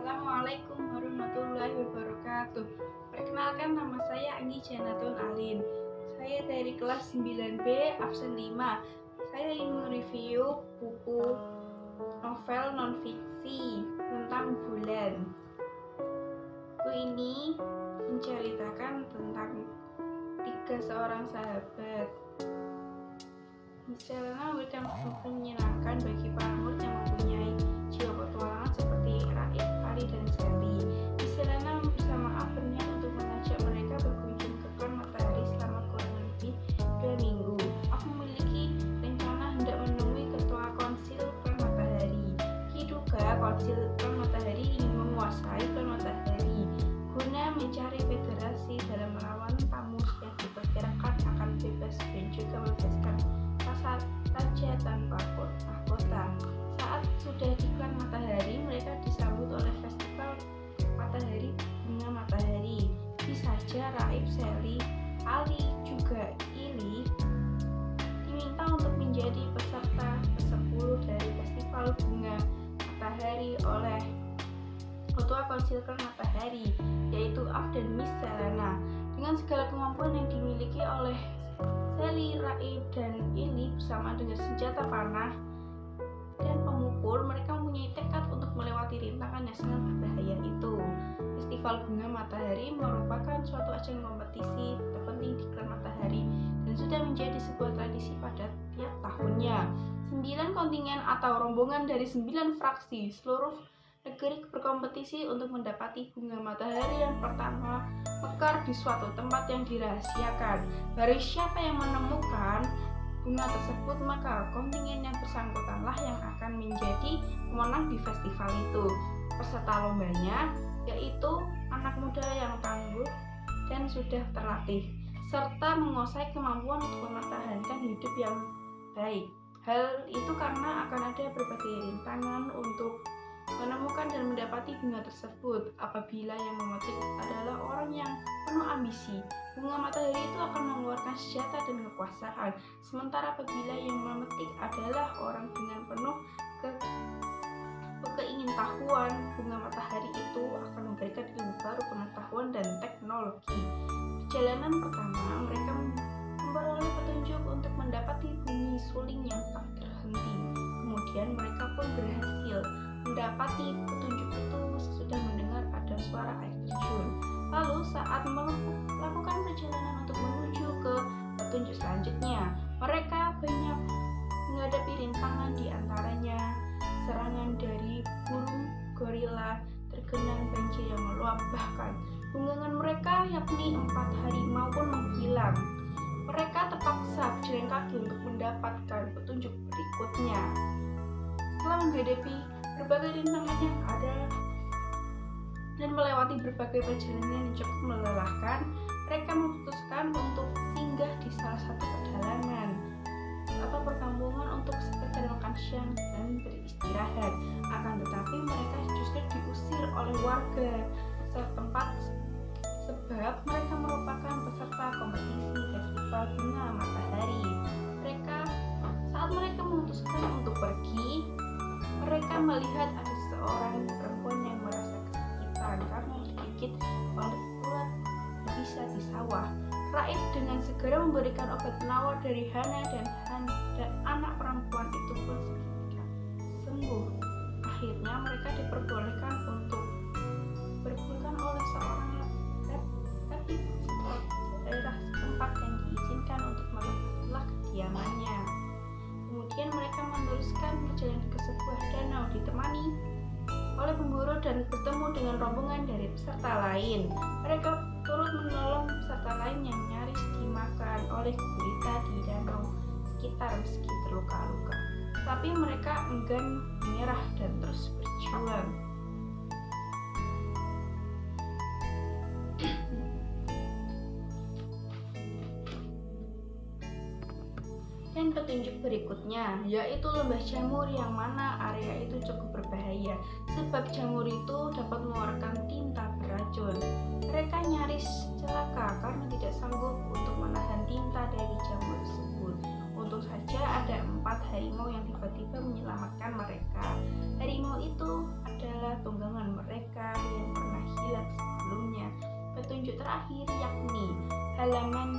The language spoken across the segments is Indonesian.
Assalamualaikum warahmatullahi wabarakatuh. Perkenalkan, nama saya Anggi Janatun Alin. Saya dari kelas 9B absen 5. Saya ingin mereview buku novel non-fiksi tentang bulan. Buku ini menceritakan tentang 3 seorang sahabat. Misalnya memberikan buku menyenangkan bagi para murid yang mempunyai jiwa petualangan seperti Raif, Ali, dan Sally. Misalnya bersama A berniat untuk mengajak mereka berkunjung ke klan matahari selama kurang lebih 2 minggu. Aku memiliki rencana hendak menemui ketua konsil klan matahari. Diduga konsil klan matahari ingin menguasai klan matahari guna mencari federasi dalam melawan tamu yang diperkirakan akan bebas dan juga membebaskan raja tanpa mahkota. Saat sudah di klan matahari, mereka disambut oleh festival matahari bunga matahari. Bisa saja Raif, Sally, Ali, juga Ili diminta untuk menjadi peserta ke-10 dari festival bunga matahari oleh ketua konsil klan matahari, yaitu Af dan Miss Selena. Dengan segala kemampuan yang dimiliki oleh Sally, Raif, dan Ili bersama dengan senjata panah dan pemukul, mereka mempunyai tekad untuk melewati rintangan yang sangat berbahaya itu. Festival Bunga Matahari merupakan suatu ajang kompetisi terpenting di klan matahari dan sudah menjadi sebuah tradisi pada tiap tahunnya. 9 kontingen atau rombongan dari 9 fraksi seluruh negeri berkompetisi untuk mendapati bunga matahari yang pertama mekar di suatu tempat yang dirahasiakan. Dari siapa yang menemukan bunga tersebut, maka kontingen yang bersangkutanlah yang akan menjadi pemenang di festival itu. Peserta lombanya yaitu anak muda yang tangguh dan sudah terlatih, serta menguasai kemampuan untuk mempertahankan hidup yang baik. Hal itu karena akan ada berbagai rintangan untuk menemukan dan mendapati bunga tersebut. Apabila yang memetik adalah orang yang penuh ambisi, bunga matahari itu akan mengeluarkan senjata dan kekuasaan. Sementara apabila yang memetik adalah orang dengan penuh keingintahuan, bunga matahari itu akan memberikan ilmu baru, pengetahuan, dan teknologi. Perjalanan pertama, mereka memperoleh petunjuk untuk mendapati bunyi suling yang tak terhenti. Kemudian mereka pun berhasil mendapati petunjuk itu sesudah mendengar ada suara air terjun. Lalu saat melakukan perjalanan untuk menuju ke petunjuk selanjutnya, mereka banyak menghadapi rintangan, di antaranya serangan dari burung gorila, tergenang banjir yang meluap, bahkan tunggangan mereka yakni 4 harimau pun menghilang. Mereka terpaksa berjalan kaki untuk mendapatkan petunjuk berikutnya. Setelah menghadapi berbagai rintangan yang ada dan melewati berbagai perjalanan yang cukup melelahkan, mereka memutuskan untuk singgah di salah satu pedalaman atau perkampungan untuk sekedar makan siang dan beristirahat. Akan tetapi mereka justru diusir oleh warga setempat sebab mereka merupakan peserta kompetisi festival bunga matahari. Saat mereka memutuskan untuk pergi, mereka melihat ada seorang perempuan yang merasa kesakitan karena tergigit oleh ular berbisa di sawah. Raif dengan segera memberikan obat penawar dari Hana dan anak perempuan itu pun seketika sembuh. Akhirnya mereka diperbolehkan untuk berpelukan oleh seorang tapi daerah setempat yang diizinkan untuk melihat kediamannya. Kemudian mereka meneruskan perjalanan ke sebuah danau ditemani oleh pemburu dan bertemu dengan rombongan dari peserta lain. Mereka turut menolong peserta lain yang nyaris dimakan oleh gurita di danau sekitar meski terluka-luka. Tapi mereka enggan menyerah dan terus berjuang. Dan petunjuk berikutnya yaitu lembah jamur, yang mana area itu cukup berbahaya sebab jamur itu dapat mengeluarkan tinta beracun. Mereka nyaris celaka karena tidak sanggup untuk menahan tinta dari jamur tersebut. Untung saja ada 4 harimau yang tiba-tiba menyelamatkan mereka. Harimau itu adalah tunggangan mereka yang pernah hilang sebelumnya. Petunjuk terakhir yakni halaman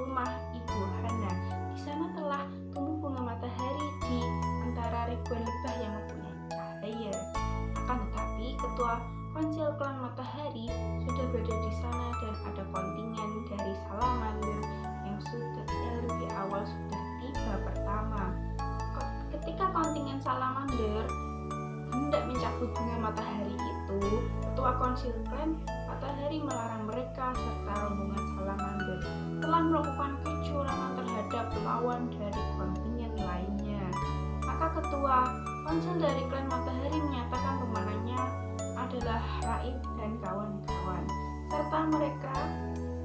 rumah Ibu Hana. Di sana telah tumbuh bunga matahari di antara ribuan lebah yang mempunyai cahaya. Akan tetapi ketua konsil klan matahari sudah berada di sana dan ada kontingen dari salamander yang lebih awal sudah tiba pertama. Ketika kontingen salamander hendak mencabut bunga matahari itu, ketua konsil klan matahari melarang mereka serta rombongan salamander telah melakukan kecurangan terhadap lawan dari kontingen lainnya. Maka ketua konsil dari klan matahari menyatakan pemenangnya adalah Raib dan kawan-kawan, serta mereka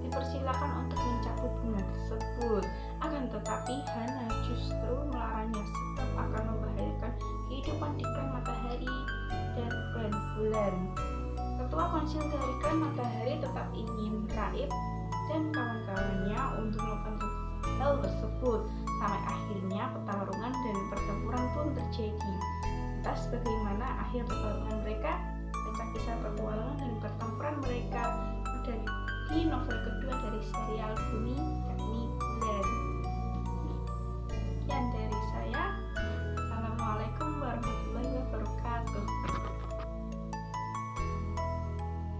dipersilakan untuk mencabut bunga tersebut. Akan tetapi Hana justru melarangnya sebab akan membahayakan kehidupan di klan matahari dan klan bulan. Ketua konsil dari klan matahari tetap ingin Raib dan kawan-kawannya untuk melakukan hal tersebut, sampai akhirnya pertarungan dan pertempuran pun terjadi. Entah bagaimana akhir pertarungan mereka, baca kisah petualangan dan pertempuran mereka di novel kedua dari serial Bumi